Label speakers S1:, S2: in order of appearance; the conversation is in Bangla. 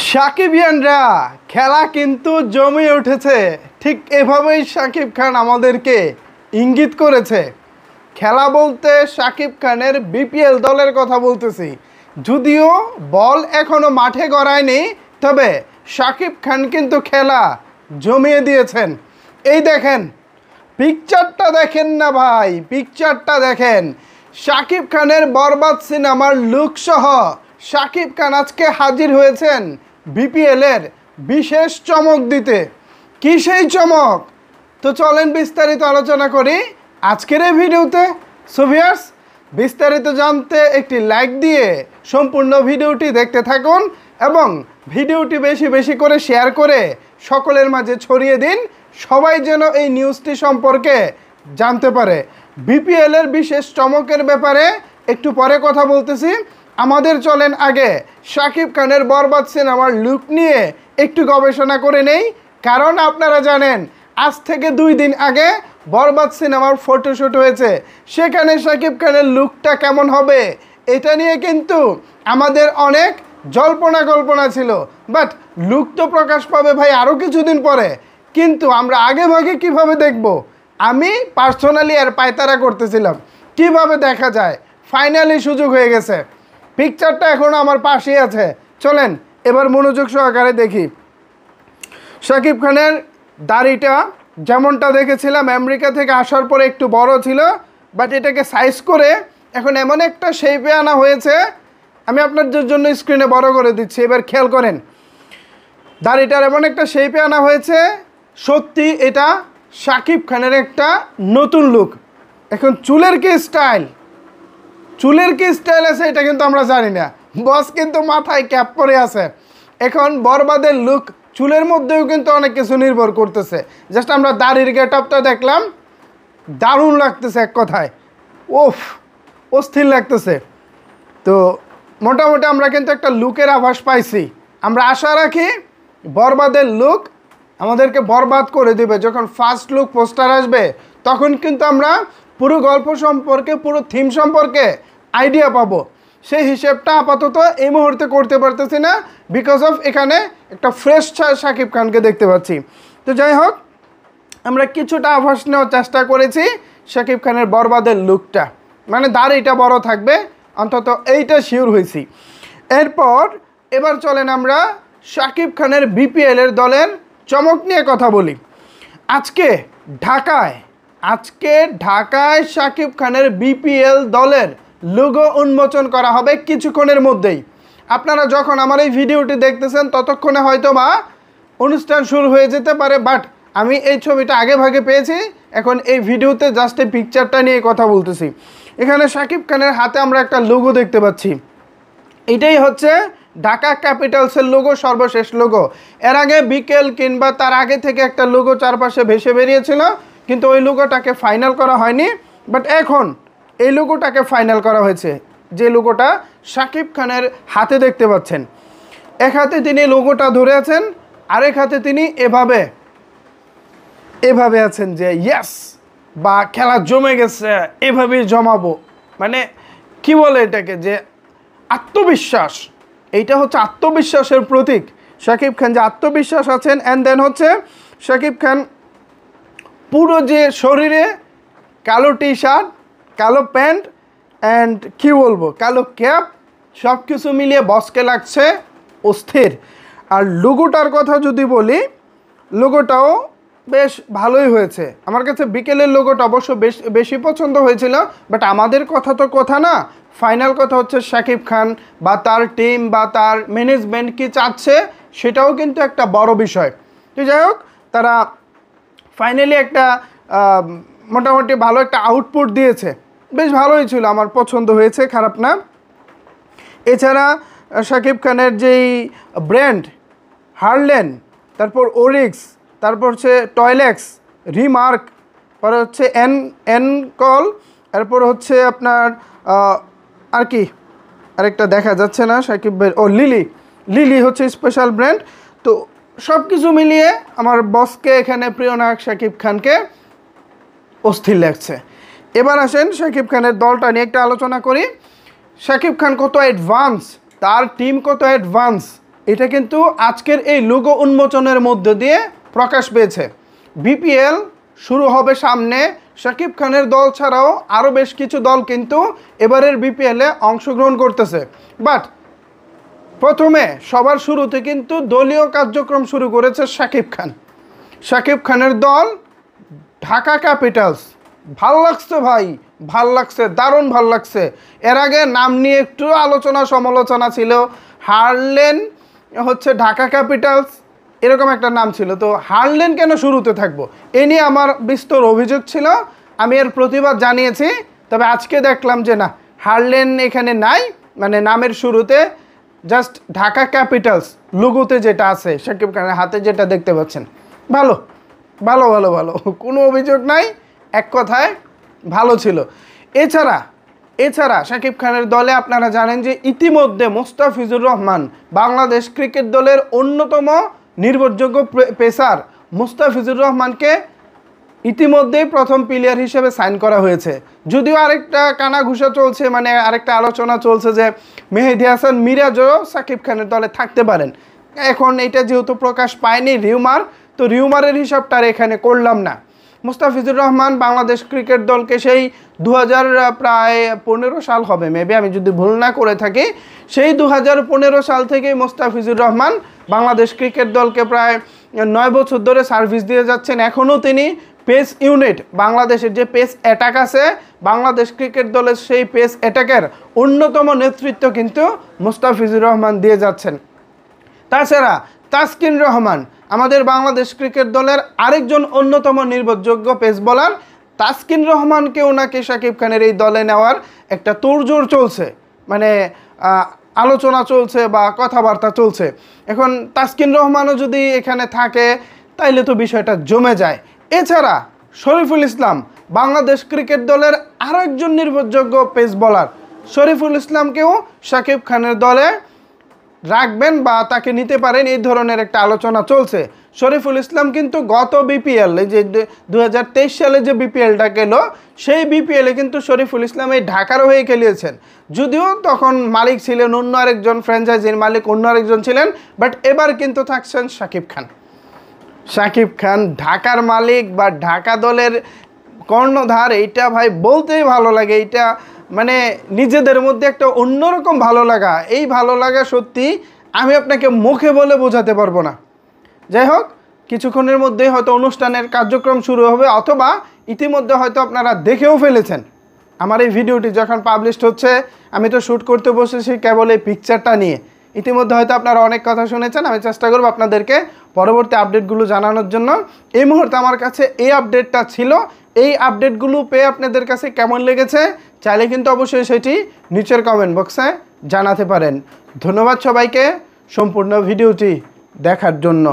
S1: সাকিবিয়ানরা খেলা কিন্তু জমে উঠেছে। ঠিক এভাবেই শাকিব খান আমাদেরকে ইঙ্গিত করেছে। খেলা বলতে শাকিব খানের বিপিএল দলের কথা বলতেছি। যদিও বল এখনো মাঠে গড়ায়নি, তবে শাকিব খান কিন্তু খেলা জমিয়ে দিয়েছেন। এই দেখেন, পিকচারটা দেখেন না ভাই, পিকচারটা দেখেন। শাকিব খানের বরবাদ সিনেমার লুক সহ শাকিব খান আজকে হাজির হয়েছেন বিপিএলের বিশেষ চমক দিতে। কি সেই চমক? তো চলেন বিস্তারিত আলোচনা করি আজকের এই ভিডিওতে। সো ভিউয়ার্স, বিস্তারিত জানতে একটি লাইক দিয়ে সম্পূর্ণ ভিডিওটি দেখতে থাকুন এবং ভিডিওটি বেশি বেশি করে শেয়ার করে সকলের মাঝে ছড়িয়ে দিন, সবাই যেন এই নিউজটি সম্পর্কে জানতে পারে। বিপিএলের বিশেষ চমকের ব্যাপারে একটু পরে কথা বলতেছি। আমাদের চলেন আগে শাকিব খানের বরবাদ সিনেমার লুক নিয়ে একটু গবেষণা করে নেই। কারণ আপনারা জানেন, আজ থেকে 2 দিন আগে বরবাদ সিনেমার ফটোশ্যুট হয়েছে। সেখানে শাকিব খানের লুকটা কেমন হবে এটা নিয়ে কিন্তু আমাদের অনেক জল্পনা কল্পনা ছিল। বাট লুক তো প্রকাশ পাবে ভাই আরও কিছুদিন পরে, কিন্তু আমরা আগে ভাগে কীভাবে দেখব, আমি পার্সোনালি আর পায়তারা করতেছিলাম কিভাবে দেখা যায়। ফাইনালি সুযোগ হয়ে গেছে। পিকচারটা এখনও আমার পাশেই আছে, চলেন এবার মনোযোগ সহকারে দেখি। শাকিব খানের দাড়িটা যেমনটা দেখেছিলাম আমেরিকা থেকে আসার পরে একটু বড় ছিল, বাট এটাকে সাইজ করে এখন এমন একটা শেপে আনা হয়েছে। আমি আপনাদের জন্য স্ক্রিনে বড় করে দিচ্ছি, এবার খেয়াল করেন। দাড়িটার এমন একটা শেপে আনা হয়েছে, সত্যি এটা শাকিব খানের একটা নতুন লুক। এখন চুলের কি স্টাইল, আছে এটা কিন্তু আমরা জানি না। বস কিন্তু মাথায় ক্যাপ পরে আছে। এখন বরবাদের লুক চুলের মধ্যেও কিন্তু অনেক কিছু নির্ভর করতেছে। জাস্ট আমরা দাড়ির গেট আপটা দেখলাম, দারুণ লাগতেছে, এক কথায় ওফ, অস্থির লাগতেছে। তো মোটামুটি আমরা কিন্তু একটা লুকের আভাস পাইছি। আমরা আশা রাখি বরবাদের লুক আমাদেরকে বরবাদ করে দেবে। যখন ফার্স্ট লুক পোস্টার আসবে তখন কিন্তু আমরা পুরো গল্প সম্পর্কে, পুরো থিম সম্পর্কে আইডিয়া পাবো। সেই হিসেবটা আপাতত এই মুহূর্তে করতে পারতেছি না, বিকজ অফ এখানে একটা ফ্রেশ শাকিব খানকে দেখতে পাচ্ছি। তো যাই হোক, আমরা কিছুটা আভাস নেওয়ার চেষ্টা করেছি শাকিব খানের বরবাদের লুকটা, মানে দাড়িটা বড় থাকবে, অন্তত এইটা শিওর হয়েছি। এরপর এবার চলেন আমরা শাকিব খানের বিপিএলের দলের চমক নিয়ে কথা বলি। আজকে ঢাকায় শাকিব খানের বিপিএল দলের লোগো উন্মোচন করা হবে কিছুক্ষণের মধ্যেই। আপনারা যখন আমার এই ভিডিওটি দেখতেছেন ততক্ষণে হয়তো বা অনুষ্ঠান শুরু হয়ে যেতে পারে, বাট আমি এই ছবিটা আগে ভাগে পেয়েছি। এখন এই ভিডিওতে জাস্ট এই পিকচারটা নিয়ে কথা বলতেছি। এখানে শাকিব খানের হাতে আমরা একটা লোগো দেখতে পাচ্ছি। এটাই হচ্ছে ঢাকা ক্যাপিটালসের লোগো, সর্বশেষ লোগো। এর আগে বিকেল কিংবা তার আগে থেকে একটা লোগো চারপাশে ভেসে বেরিয়েছিল, কিন্তু ওই লোগোটাকে ফাইনাল করা হয়নি। বাট এখন এই লোগোটাকে ফাইনাল করা হয়েছে, যে লোগোটা শাকিব খানের হাতে দেখতে পাচ্ছেন। এক হাতে তিনি লোগোটা ধরে আছেন, আরেক হাতে তিনি এভাবে আছেন যে ইয়েস, বা খেলা জমে গেছে, এভাবেই জমাবো। মানে কি বলে এটাকে, যে আত্মবিশ্বাস। এইটা হচ্ছে আত্মবিশ্বাসের প্রতীক। শাকিব খান যে আত্মবিশ্বাস আছেন। অ্যান্ড দেন হচ্ছে শাকিব খান পুরো যে শরীরে কালো টি শার্ট, কালো প্যান্ট অ্যান্ড কী বলবো, কালো ক্যাপ, সব কিছু মিলিয়ে বসকে লাগছে অস্থির। আর লোগোটার কথা যদি বলি, লোগোটাও বেশ ভালোই হয়েছে। আমার কাছে বিকেলের লোগোটা অবশ্য বেশি পছন্দ হয়েছিল, বাট আমাদের কথা তো কথা না, ফাইনাল কথা হচ্ছে শাকিব খান বা তার টিম বা তার ম্যানেজমেন্ট কি চাচ্ছে, সেটাও কিন্তু একটা বড় বিষয়। তো যাই হোক, তারা ফাইনালি একটা মোটামুটি ভালো একটা আউটপুট দিয়েছে, বেশ ভালোই ছিল, আমার পছন্দ হয়েছে, খারাপ না। এছাড়া শাকিব খানের যেই ব্র্যান্ড হারলেন, তারপর ওরিক্স, তারপর হচ্ছে টয়লেক্স, রিমার্ক, পরে হচ্ছে এনকল, এরপর হচ্ছে আপনার আর কি আরেকটা দেখা যাচ্ছে না শাকিব ভাই, লিলি হচ্ছে স্পেশাল ব্র্যান্ড। তো সব কিছু মিলিয়ে আমার বসকে, এখানে প্রিয় নায়ক শাকিব খানকে অস্থির লাগছে। এবার আসেন শাকিব খানের দলটা নিয়ে একটা আলোচনা করি। শাকিব খান কত অ্যাডভান্স, তার টিম কত অ্যাডভান্স, এটা কিন্তু আজকের এই লোগো উন্মোচনের মধ্য দিয়ে প্রকাশ পেয়েছে। বিপিএল শুরু হবে সামনে, শাকিব খানের দল ছাড়াও আরও বেশ কিছু দল কিন্তু এবারের বিপিএলে অংশগ্রহণ করতেছে। বাট প্রথমে সবার শুরুতে কিন্তু দলীয় কার্যক্রম শুরু করেছে শাকিব খান। শাকিব খানের দল ঢাকা ক্যাপিটালস। ভাল লাগছে ভাই, ভাল লাগছে, দারুণ ভাল লাগছে। এর আগে নাম নিয়ে একটু আলোচনা সমালোচনা ছিল, হারলেন হচ্ছে ঢাকা ক্যাপিটালস এরকম একটা নাম ছিল, তো হারলেন কেন শুরুতে থাকবো এ নিয়ে আমার বিস্তর অভিযোগ ছিল, আমি এর প্রতিবাদ জানিয়েছি। তবে আজকে দেখলাম যে না, হারলেন এখানে নাই, মানে নামের শুরুতে জাস্ট ঢাকা ক্যাপিটালস লোগোতে যেটা আছে, শাকিব খানের হাতে যেটা দেখতে পাচ্ছেন, ভালো ভালো ভালো ভালো, কোনো অভিযোগ নাই, এক কথায় ভালো ছিল। এছাড়া শাকিব খানের দলে আপনারা জানেন যে ইতিমধ্যে মোস্তাফিজুর রহমান, বাংলাদেশ ক্রিকেট দলের অন্যতম নির্ভরযোগ্য পেসার মোস্তাফিজুর রহমানকে ইতিমধ্যেই প্রথম প্লেয়ার হিসেবে সাইন করা হয়েছে। যদিও আরেকটা কানাঘুষা চলছে, মানে আরেকটা আলোচনা চলছে যে মেহেদী হাসান মিরাজও শাকিব খানের দলে থাকতে পারেন। এখন এটা যেহেতু প্রকাশ পায়নি, রিউমার, তো রিউমারের হিসাবটা আর এখানে করলাম না। মোস্তাফিজুর রহমান বাংলাদেশ ক্রিকেট দলকে সেই 2015 সাল হবে মেবি, আমি যদি ভুল না করে থাকি, সেই 2015 সাল থেকেই মোস্তাফিজুর রহমান বাংলাদেশ ক্রিকেট দলকে প্রায় 9 বছর ধরে সার্ভিস দিয়ে যাচ্ছেন। এখনও তিনি পেস ইউনিট, বাংলাদেশের যে পেস অ্যাটাক আছে বাংলাদেশ ক্রিকেট দলের, সেই পেস অ্যাটাকের অন্যতম নেতৃত্ব কিন্তু মোস্তাফিজুর রহমান দিয়ে যাচ্ছেন। তাছাড়া তাসকিন রহমান, আমাদের বাংলাদেশ ক্রিকেট দলের আরেকজন অন্যতম নির্ভরযোগ্য পেস বোলার, তাসকিন রহমানকেও নাকি শাকিব খানের এই দলে নেওয়ার একটা তোড়জোড় চলছে, মানে আলোচনা চলছে বা কথাবার্তা চলছে। এখন তাসকিন রহমানও যদি এখানে থাকে তাইলে তো বিষয়টা জমে যায়। এছাড়া শরীফুল ইসলাম, বাংলাদেশ ক্রিকেট দলের আরও একজন নির্ভরযোগ্য পেস বোলার, শরীফুল ইসলামকেও শাকিব খানের দলে রাখবেন বা তাকে নিতে পারেন, এই ধরনের একটা আলোচনা চলছে। শরীফুল ইসলাম কিন্তু গত বিপিএল, এই যে 2023 সালে যে বিপিএলটা গেল, সেই বিপিএলে কিন্তু শরীফুল ইসলাম এই ঢাকার হয়ে খেলিয়েছেন। যদিও তখন মালিক ছিলেন অন্য আরেকজন, ফ্র্যাঞ্চাইজির মালিক অন্য আরেকজন ছিলেন, বাট এবার কিন্তু থাকছেন শাকিব খান। শাকিব খান ঢাকার মালিক বা ঢাকা দলের কর্ণধার, এইটা ভাই বলতেই ভালো লাগে। এইটা মানে নিজেদের মধ্যে একটা অন্যরকম ভালো লাগা, এই ভালো লাগা সত্যি আমি আপনাকে মুখে বলে বোঝাতে পারবো না। যাই হোক, কিছুক্ষণের মধ্যেই হয়তো অনুষ্ঠানের কার্যক্রম শুরু হবে, অথবা ইতিমধ্যে হয়তো আপনারা দেখেও ফেলেছেন। আমার এই ভিডিওটি যখন পাবলিশড হচ্ছে, আমি তো শ্যুট করতে বসেছি কেবল এই পিকচারটা নিয়ে। ইতিমধ্যে হয়তো আপনারা অনেক কথা শুনেছেন, আমি চেষ্টা করব আপনাদেরকে পরবর্তী আপডেটগুলো জানানোর জন্য। এই মুহূর্তে আমার কাছে এই আপডেটটা ছিল। এই আপডেটগুলো পেয়ে আপনাদের কাছে কেমন লেগেছে চাইলে কিন্তু অবশ্যই সেটি নিচের কমেন্ট বক্সে জানাতে পারেন। ধন্যবাদ সবাইকে সম্পূর্ণ ভিডিওটি দেখার জন্য।